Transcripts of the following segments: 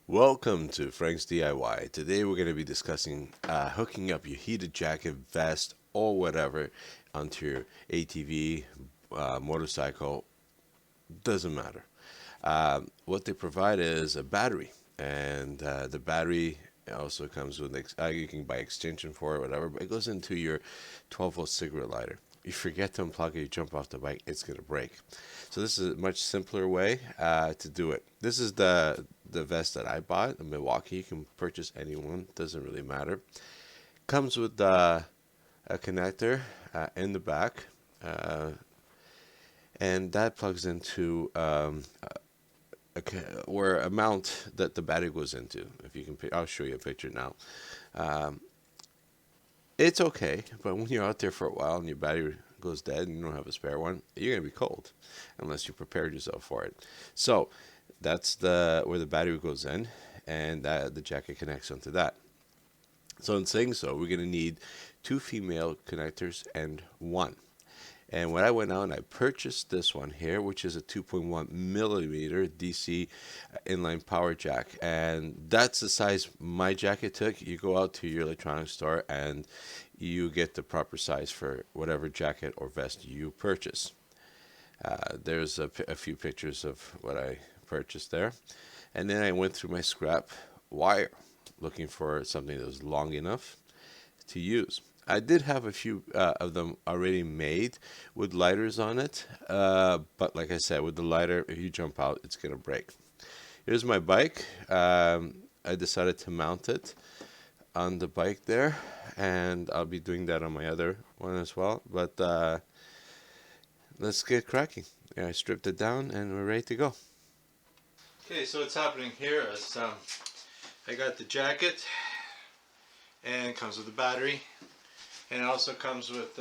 Welcome to Frank's DIY. Today we're going to be discussing hooking up your heated jacket, vest, or whatever onto your ATV, motorcycle, doesn't matter. What they provide is a battery, and the battery also comes with, you can buy extension for it, whatever, but it goes into your 12-volt cigarette lighter. You forget to unplug it, you jump off the bike, it's going to break. So this is a much simpler way to do it. This is the vest that I bought in Milwaukee. You can purchase any one, doesn't really matter. Comes with a connector in the back, uh, and that plugs into where a mount that the battery goes into. If you can, I'll show you a picture now. Um, it's okay, but when you're out there for a while and your battery goes dead and you don't have a spare one, you're gonna be cold unless you prepared yourself for it. So that's the where the battery goes in, and the jacket connects onto that. So in saying so, we're gonna need two female connectors and one. And when I went out and I purchased this one here, which is a 2.1 millimeter DC inline power jack, and that's the size my jacket took. You go out to your electronics store and you get the proper size for whatever jacket or vest you purchase. There's a few pictures of what I purchased there, and then I went through my scrap wire looking for something that was long enough to use. I did have a few of them already made with lighters on it, but like I said, with the lighter, if you jump out, it's gonna break. Here's my bike. I decided to mount it on the bike there, and I'll be doing that on my other one as well. But let's get cracking. Yeah, I stripped it down, and we're ready to go. Okay, so what's happening here is I got the jacket, and it comes with a battery. And it also comes with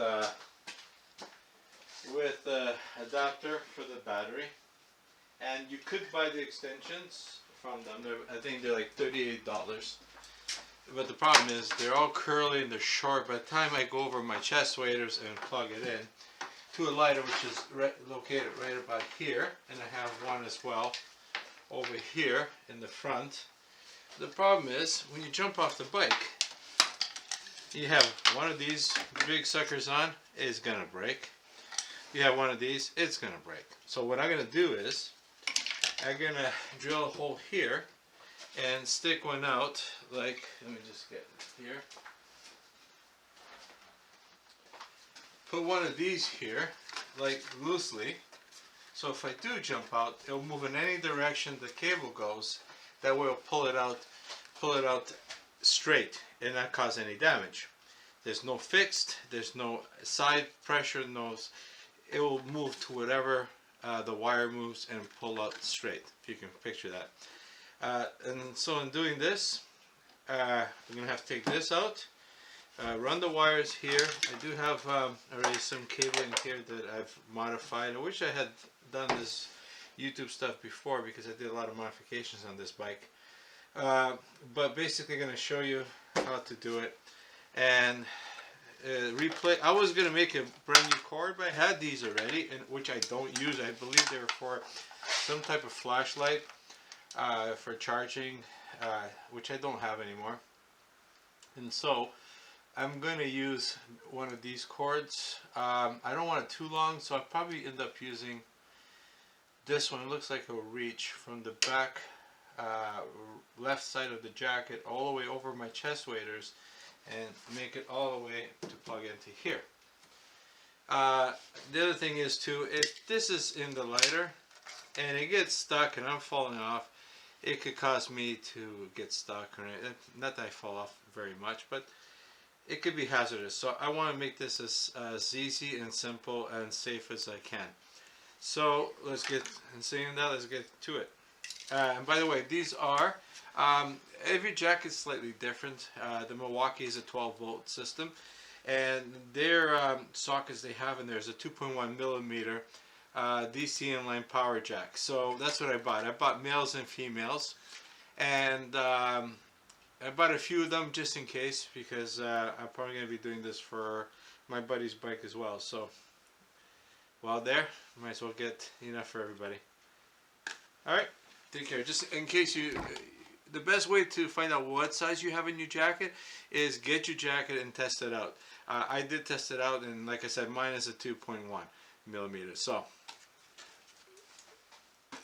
adapter for the battery, and you could buy the extensions from them. I think they're like $38. But the problem is they're all curly and they're short. By the time I go over my chest waders and plug it in to a lighter, which is located right about here, and I have one as well over here in the front. The problem is when you jump off the bike, you have one of these big suckers on, it's gonna break. You have one of these, it's gonna break. So what I'm gonna do is, I'm gonna drill a hole here and stick one out, like, let me just get here. Put one of these here, like loosely, so if I do jump out, it'll move in any direction the cable goes. That way it'll pull it out straight and not cause any damage. There's no fixed, there's no side pressure, it will move to whatever the wire moves and pull out straight, if you can picture that. And so in doing this, I'm going to have to take this out, run the wires here. I do have already some cabling here that I've modified. I wish I had done this YouTube stuff before because I did a lot of modifications on this bike. But basically going to show you how to do it. And replay. I was going to make a brand new cord, but I had these already, and which I don't use. I believe they were for some type of flashlight for charging, which I don't have anymore. And so I'm going to use one of these cords. I don't want it too long, so I'll probably end up using this one. It looks like a reach from the back left side of the jacket all the way over my chest waders and make it all the way to plug into here. The other thing is too, if this is in the lighter and it gets stuck and I'm falling off, it could cause me to get stuck. Or not that I fall off very much, but it could be hazardous. So I want to make this as easy and simple and safe as I can. So let's get, and saying that, let's get to it. And by the way, these are, every jacket is slightly different. The Milwaukee is a 12-volt system, and their sockets they have in there is a 2.1 millimeter DC inline power jack. So that's what I bought. I bought males and females, and I bought a few of them just in case, because I'm probably going to be doing this for my buddy's bike as well. So while there, might as well get enough for everybody. Alright, take care. Just in case you the best way to find out what size you have in your jacket is get your jacket and test it out. I did test it out, and like I said, mine is a 2.1 millimeters. So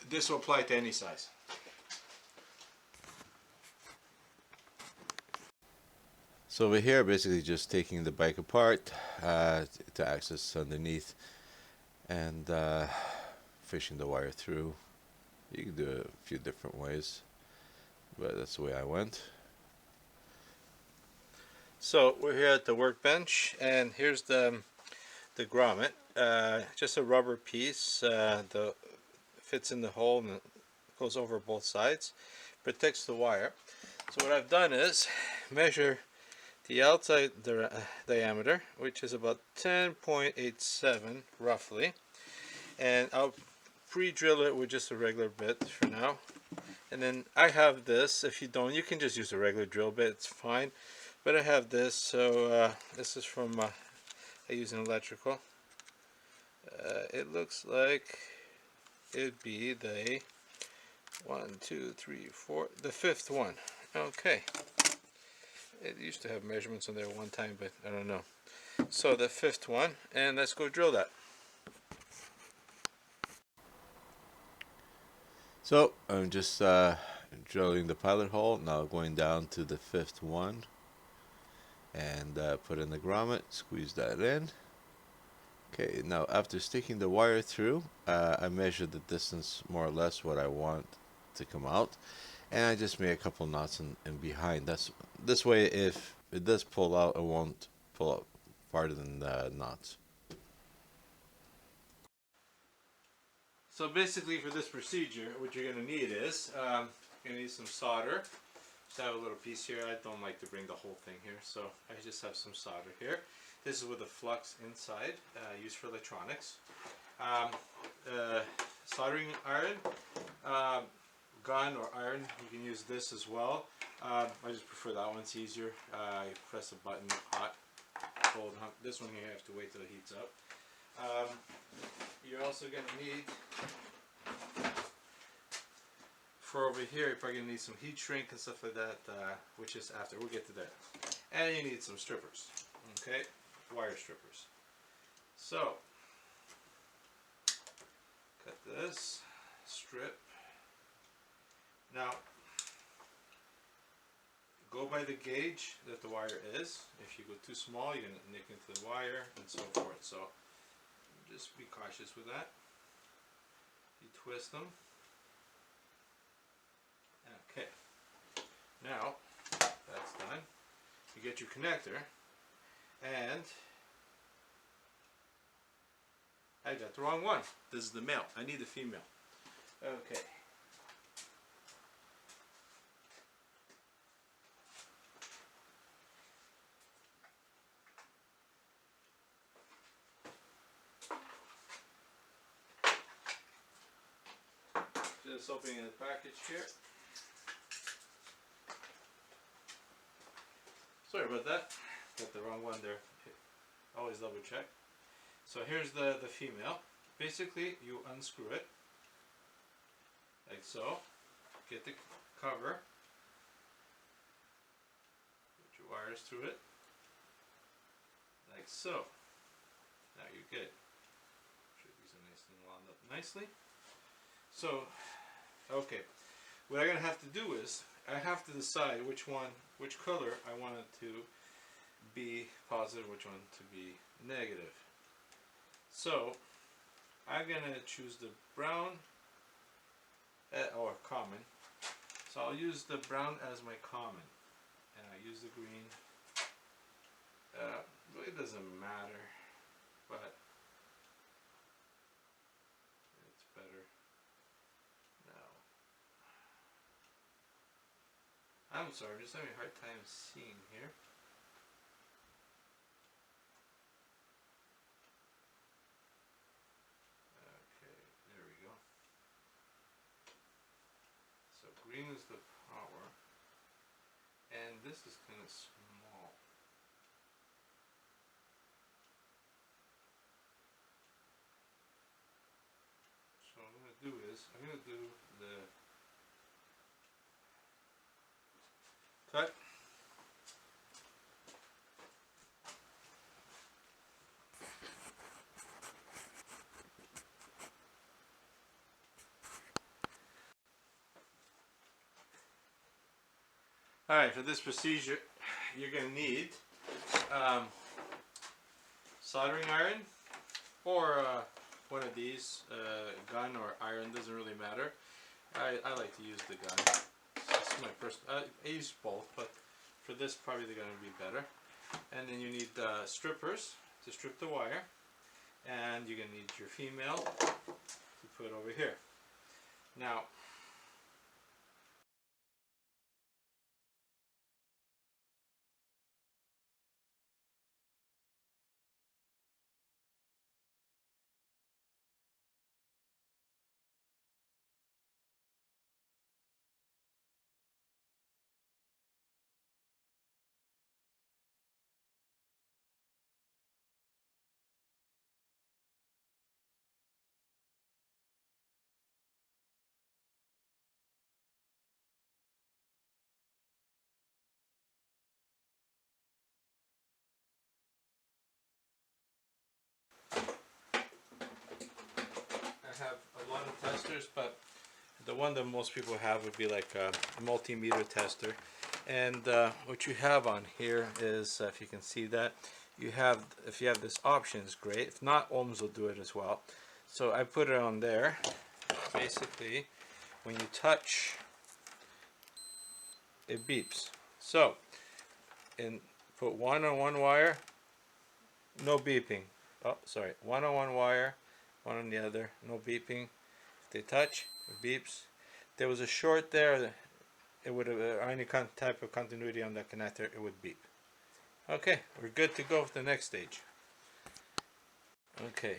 this will apply to any size. So over here, basically just taking the bike apart to access underneath and fishing the wire through. You can do it a few different ways, but that's the way I went. So we're here at the workbench, and here's the grommet. Just a rubber piece. The fits in the hole and it goes over both sides. Protects the wire. So what I've done is measure the outside diameter, which is about 10.87 roughly, and I'll pre-drill it with just a regular bit for now. And then I have this. If you don't, you can just use a regular drill bit, it's fine, but I have this. So this is from I use an electrical. It looks like it'd be the 1, 2, 3, 4, the fifth one. Okay. It used to have measurements on there one time, but I don't know. So the fifth one, and let's go drill that. So I'm just drilling the pilot hole, now going down to the fifth one, and put in the grommet, squeeze that in. Okay, now after sticking the wire through, I measured the distance more or less what I want to come out, and I just made a couple knots in behind. This way, if it does pull out, it won't pull out farther than the knots. So basically for this procedure, what you're going to need is, you're going to need some solder. Just have a little piece here. I don't like to bring the whole thing here, so I just have some solder here. This is with a flux inside, used for electronics. Soldering iron, gun or iron, you can use this as well. I just prefer that one, it's easier. You press a button, hot, cold. This one you have to wait till it heats up. You're also going to need, for over here, you're probably going to need some heat shrink and stuff like that, which is after. We'll get to that. And you need some strippers, okay? Wire strippers. So, cut this, strip. Now, go by the gauge that the wire is. If you go too small, you're going to nick into the wire and so forth. So, just be cautious with that. You twist them. Okay. Now, that's done. You get your connector, and I got the wrong one. This is the male. I need the female. Okay. Just opening the package here. Sorry about that. Got the wrong one there. Always double check. So here's the female. Basically, you unscrew it like so. Get the cover. Put your wires through it like so. Now you're good. Sure these are nice and lined up nicely. So, okay. What I'm gonna have to do is I have to decide which color I want it to be positive, which one to be negative. So I'm gonna choose the brown or common. So I'll use the brown as my common, and I use the green. Really doesn't matter, but it's better. I'm sorry, I'm just having a hard time seeing here. Okay, there we go. So green is the power, and this is kind of small. So what I'm going to do is, I'm going to do the Cut. Alright, for this procedure, you're going to need um, soldering iron or one of these, gun or iron, doesn't really matter. I like to use the gun. This is my personal, I use both, but for this probably the gun would be better. And then you need strippers to strip the wire, and you're going to need your female to put over here. Now, I have a lot of testers, but the one that most people have would be like a multimeter tester. And what you have on here is, if you can see that, you have, if you have this option, it's great. If not, ohms will do it as well. So I put it on there. Basically, when you touch, it beeps. So, put one on one wire, no beeping. Oh, sorry, one on one wire, one on the other, no beeping. If they touch, it beeps. There was a short there, it would have, or any type of continuity on that connector, it would beep. Okay, we're good to go with the next stage. Okay,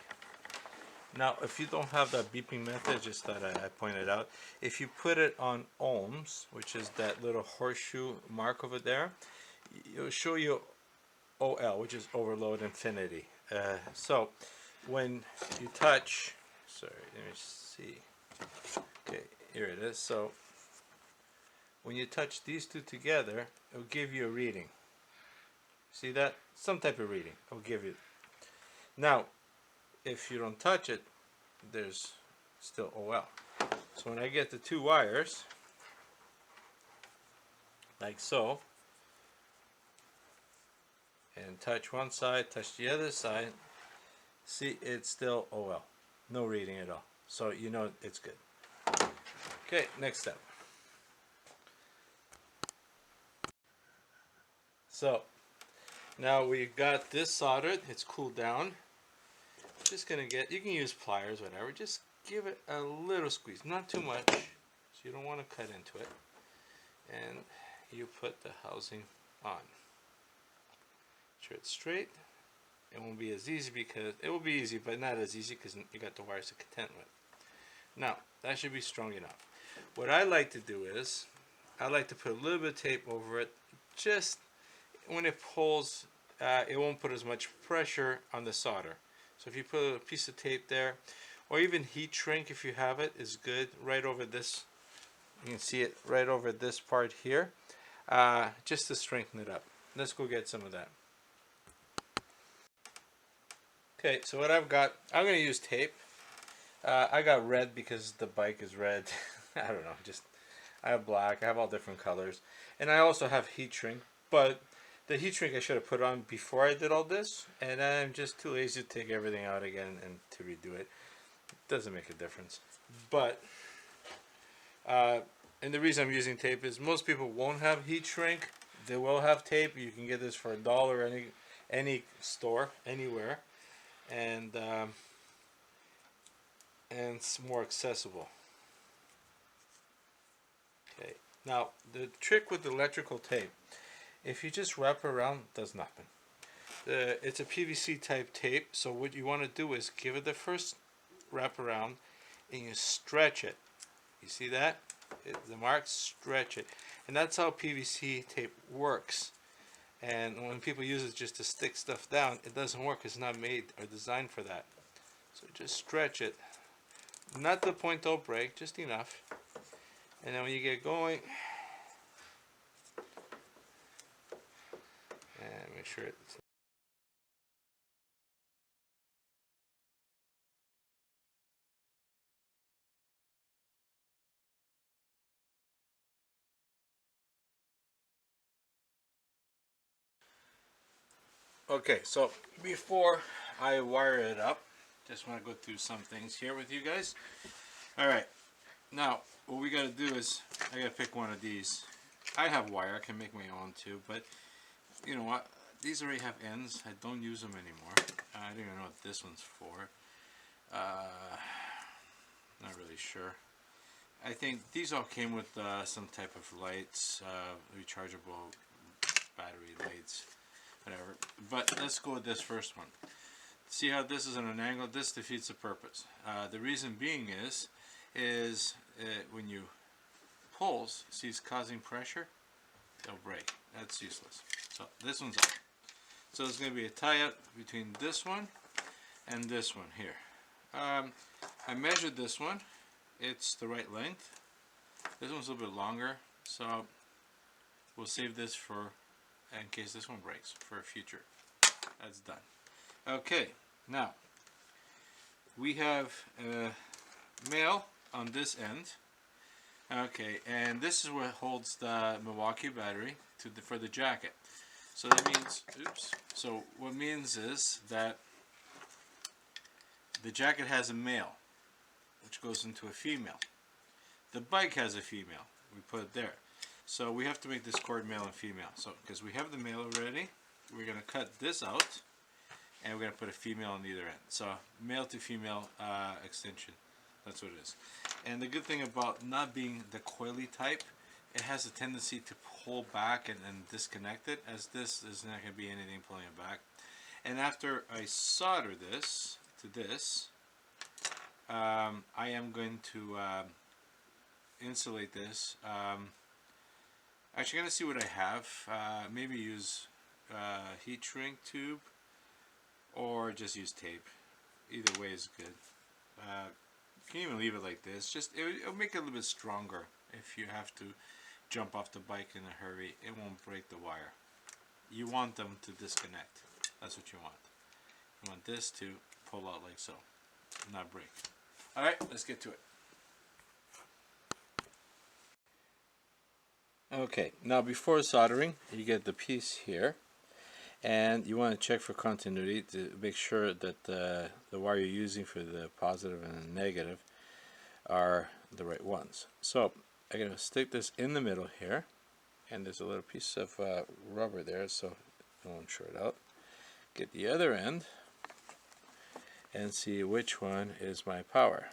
now if you don't have that beeping method, just that I pointed out, if you put it on ohms, which is that little horseshoe mark over there, it'll show you OL, which is overload infinity. So when you touch, sorry, let me see. Okay, here it is. So when you touch these two together, it'll give you a reading. See that? Some type of reading it'll give you. Now, if you don't touch it, there's still OL. So when I get the two wires, like so, and touch one side, touch the other side, see, it's still OL. No reading at all. So you know it's good. Okay, next step. So now we got this soldered, it's cooled down. Just gonna get, you can use pliers, whatever, just give it a little squeeze, not too much, so you don't want to cut into it. And you put the housing on. Sure it's straight. It won't be as easy because, it will be easy, but not as easy because you got the wires to contend with. Now, that should be strong enough. What I like to do is, I like to put a little bit of tape over it, just when it pulls, it won't put as much pressure on the solder. So if you put a piece of tape there, or even heat shrink if you have it, is good, right over this, you can see it right over this part here, just to strengthen it up. Let's go get some of that. Okay, so what I've got, I'm going to use tape. I got red because the bike is red. I don't know, just, I have black, I have all different colors. And I also have heat shrink, but the heat shrink I should have put on before I did all this, and I'm just too lazy to take everything out again and to redo it. It doesn't make a difference. But, and the reason I'm using tape is most people won't have heat shrink. They will have tape. You can get this for $1 any store, anywhere. And it's more accessible. Okay, now the trick with electrical tape, if you just wrap around, it does nothing. It's a PVC type tape, so what you want to do is give it the first wrap around and you stretch it. You see that? The mark, stretch it. And that's how PVC tape works. And when people use it just to stick stuff down, it doesn't work. It's not made or designed for that. So just stretch it. Not to the point don't break, just enough. And then when you get going, make sure it's. Okay, so before I wire it up, just want to go through some things here with you guys. All right, now what we got to do is I got to pick one of these. I have wire, I can make my own too, but you know what? These already have ends. I don't use them anymore. I don't even know what this one's for. Not really sure. I think these all came with some type of lights, rechargeable battery lights, whatever. But let's go with this first one. See how this is at an angle? This defeats the purpose. The reason being is when you pulls, see it's causing pressure, they'll break. That's useless. So this one's up. So there's going to be a tie-up between this one and this one here. I measured this one. It's the right length. This one's a little bit longer, so we'll save this for in case this one breaks for a future. That's done. Okay, now we have a male on this end. Okay, and this is what holds the Milwaukee battery for the jacket. So that means, oops. So what means is that the jacket has a male, which goes into a female. The bike has a female. We put it there. So we have to make this cord male and female. So because we have the male already, we're going to cut this out, and we're going to put a female on either end. So male to female extension. That's what it is. And the good thing about not being the coily type, it has a tendency to pull back and disconnect it, as this is not going to be anything pulling it back. And after I solder this to this, I am going to insulate this. Actually, I'm going to see what I have. Maybe use heat shrink tube or just use tape. Either way is good. You can even leave it like this. Just it'll make it a little bit stronger if you have to jump off the bike in a hurry. It won't break the wire. You want them to disconnect. That's what you want. You want this to pull out like so, not break. Alright, let's get to it. Okay, now before soldering, you get the piece here, and you want to check for continuity to make sure that the wire you're using for the positive and the negative are the right ones. So I'm going to stick this in the middle here, and there's a little piece of rubber there, so it won't short out. Get the other end and see which one is my power.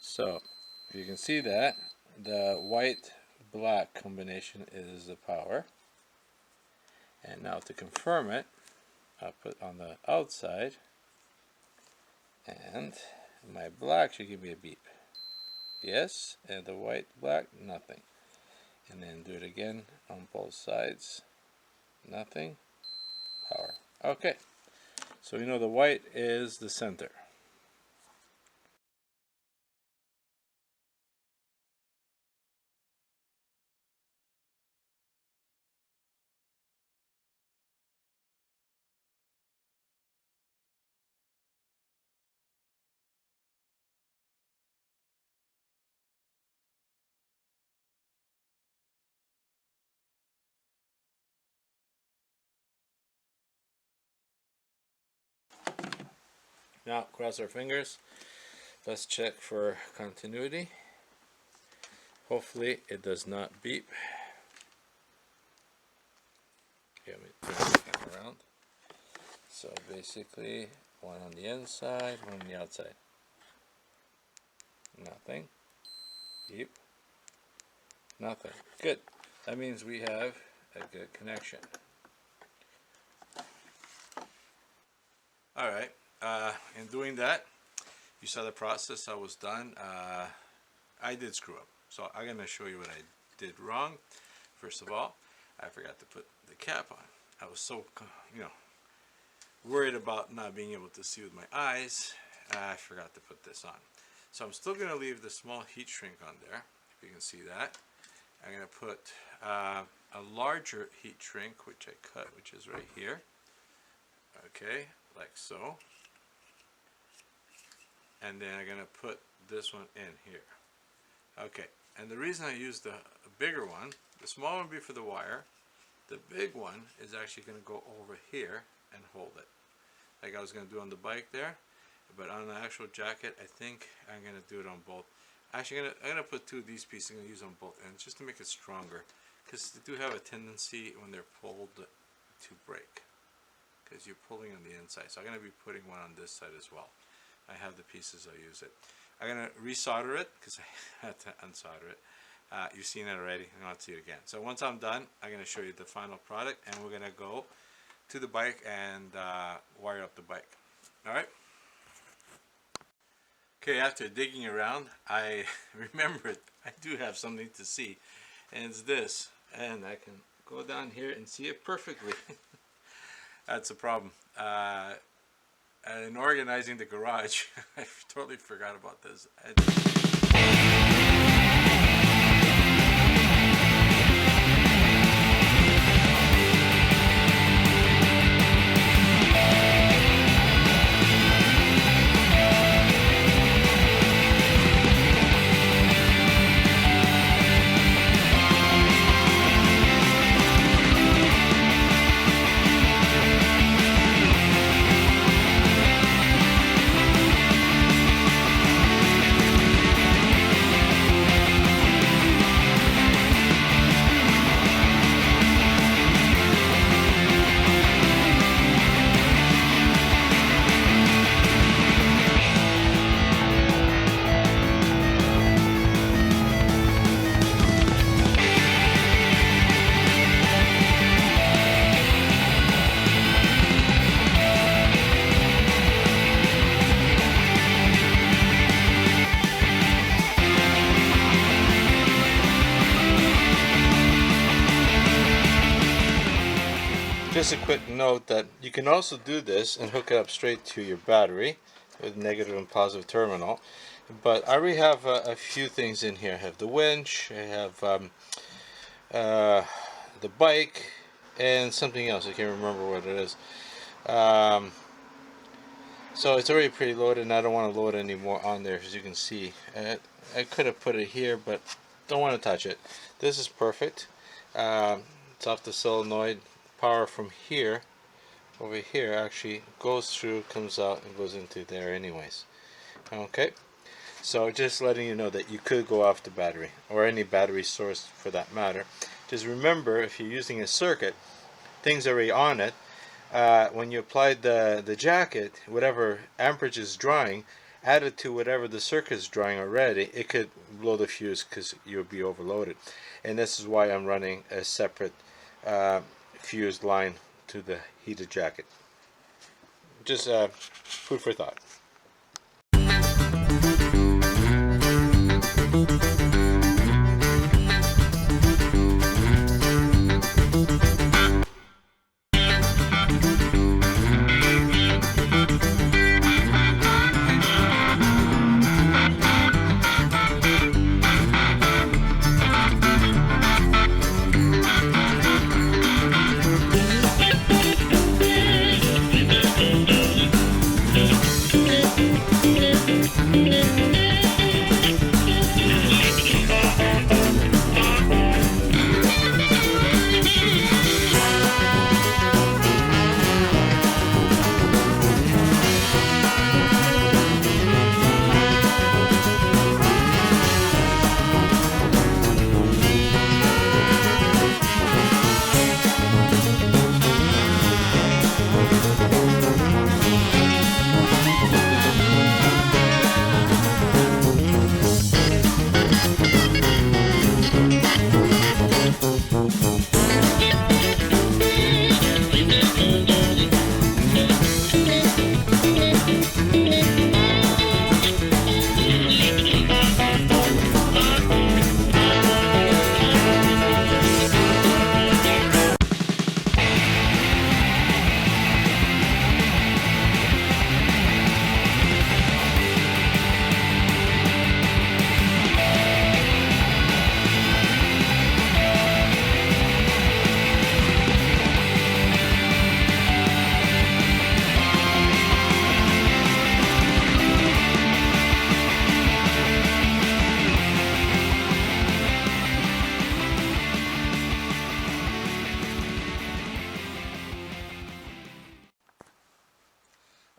So if you can see that the white black combination is the power, and now to confirm it, I'll put on the outside, and my black should give me a beep. Yes, and the white black, nothing. And then do it again on both sides. Nothing. Power. Okay, so we know the white is the center. Now cross our fingers. Let's check for continuity. Hopefully it does not beep. Okay, let me turn the camera around. So basically, one on the inside, one on the outside. Nothing. Beep. Nothing. Good. That means we have a good connection. Alright, in doing that, you saw the process that was done. I did screw up. So I'm going to show you what I did wrong. First of all, I forgot to put the cap on. I was so, worried about not being able to see with my eyes. I forgot to put this on. So I'm still going to leave the small heat shrink on there, if you can see that. I'm going to put a larger heat shrink, which I cut, which is right here. Okay, like so. And then I'm going to put this one in here. Okay, and the reason I use the bigger one, the small one would be for the wire. The big one is actually going to go over here and hold it, like I was going to do on the bike there. But on the actual jacket, I think I'm going to do it on both. Actually, I'm going to put two of these pieces. I'm going to use on both ends just to make it stronger, because they do have a tendency when they're pulled to break, because you're pulling on the inside. So I'm going to be putting one on this side as well. I have the pieces, I'll use it. I'm going to resolder it because I had to unsolder it. You've seen it already, I'm going to see it again. So once I'm done, I'm going to show you the final product, and we're going to go to the bike and wire up the bike. Alright? Okay, after digging around, I remembered I do have something to see, and it's this. And I can go down here and see it perfectly. That's a problem. In organizing the garage, I totally forgot about this. Just a quick note that you can also do this and hook it up straight to your battery with negative and positive terminal. But I already have a few things in here. I have the winch, I have the bike, and something else. I can't remember what it is. So it's already pretty loaded, and I don't want to load any more on there, as you can see. I could have put it here, but don't want to touch it. This is perfect. It's off the solenoid. Power from here over here actually goes through, comes out, and goes into there anyways. Okay, so just letting you know that you could go off the battery, or any battery source for that matter. Just remember, if you're using a circuit, things already on it, when you applied the jacket, whatever amperage is drawing, added to whatever the circuit is drawing already, it could blow the fuse because you'll be overloaded. And this is why I'm running a separate fused line to the heated jacket. Just food for thought.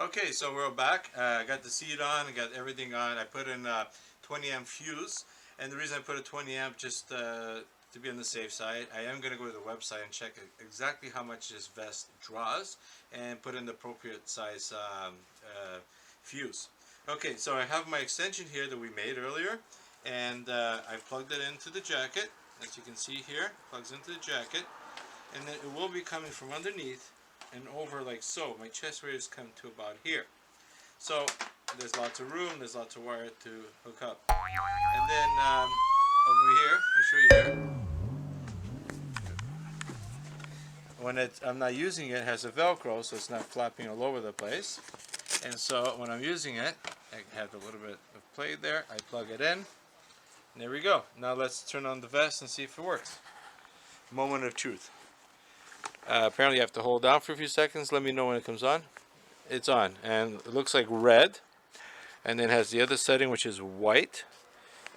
Okay, so we're back. I got the seat on, I got everything on. I put in a 20 amp fuse, and the reason I put a 20 amp just to be on the safe side. I am going to go to the website and check exactly how much this vest draws and put in the appropriate size fuse. Okay, so I have my extension here that we made earlier, and I plugged it into the jacket. As you can see here, plugs into the jacket, and then it will be coming from underneath and over like so. My chest raise come to about here. So there's lots of room, there's lots of wire to hook up. And then over here, I'll show you here. When I'm not using it, it has a Velcro, so it's not flapping all over the place. And so when I'm using it, I have a little bit of play there. I plug it in. And there we go. Now let's turn on the vest and see if it works. Moment of truth. Apparently you have to hold down for a few seconds. Let me know when it comes on. It's on, and it looks like red, and then it has the other setting, which is white,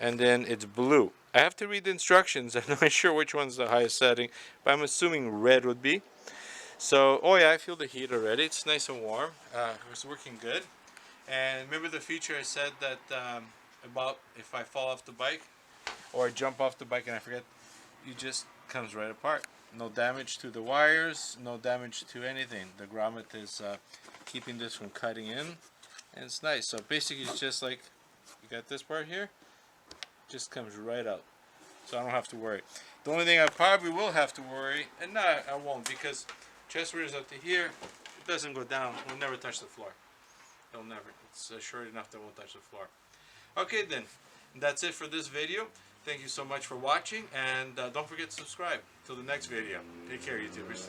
and then it's blue. I have to read the instructions. I'm not sure which one's the highest setting, but I'm assuming red would be. So, oh yeah, I feel the heat already. It's nice and warm. It's working good. And remember the feature I said that about if I fall off the bike or jump off the bike and I forget, it just comes right apart. No damage to the wires, no damage to anything. The grommet is keeping this from cutting in, and it's nice. So basically it's just like, you got this part here, just comes right out. So I don't have to worry. The only thing I probably will have to worry, and no, I won't, because chest raise up to here, it doesn't go down, it will never touch the floor. It'll never. It's short enough that it won't touch the floor. Okay then, that's it for this video. Thank you so much for watching, and don't forget to subscribe. Till the next video. Take care, YouTubers.